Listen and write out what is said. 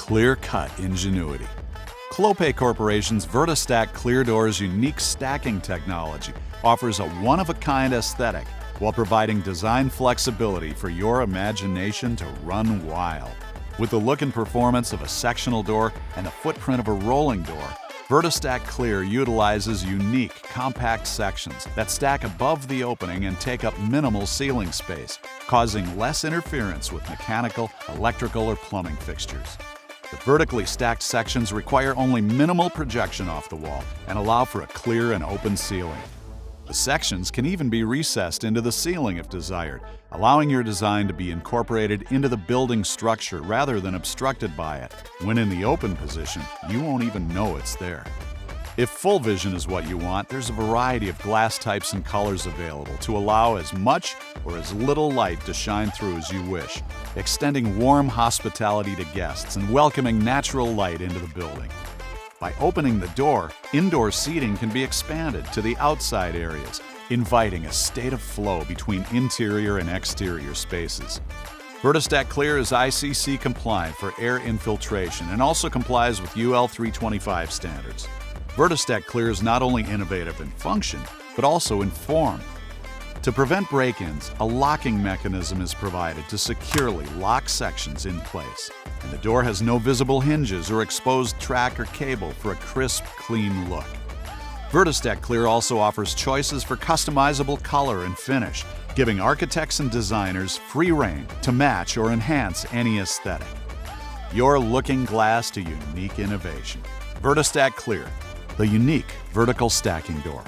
clear-cut ingenuity. Clopay Corporation's VertiStack Clear Door's unique stacking technology offers a one-of-a-kind aesthetic while providing design flexibility for your imagination to run wild. With the look and performance of a sectional door and the footprint of a rolling door, VertiStack Clear utilizes unique, compact sections that stack above the opening and take up minimal ceiling space, causing less interference with mechanical, electrical, or plumbing fixtures. The vertically stacked sections require only minimal projection off the wall and allow for a clear and open ceiling. The sections can even be recessed into the ceiling if desired, allowing your design to be incorporated into the building structure rather than obstructed by it. When in the open position, you won't even know it's there. If full vision is what you want, there's a variety of glass types and colors available to allow as much or as little light to shine through as you wish, extending warm hospitality to guests and welcoming natural light into the building. By opening the door, indoor seating can be expanded to the outside areas, inviting a state of flow between interior and exterior spaces. VertiStack Clear is ICC compliant for air infiltration and also complies with UL 325 standards. VertiStack Clear is not only innovative in function, but also in form. To prevent break-ins, a locking mechanism is provided to securely lock sections in place, and the door has no visible hinges or exposed track or cable for a crisp, clean look. VertiStack Clear also offers choices for customizable color and finish, giving architects and designers free rein to match or enhance any aesthetic. You're looking glass to unique innovation. VertiStack Clear, the unique vertical stacking door.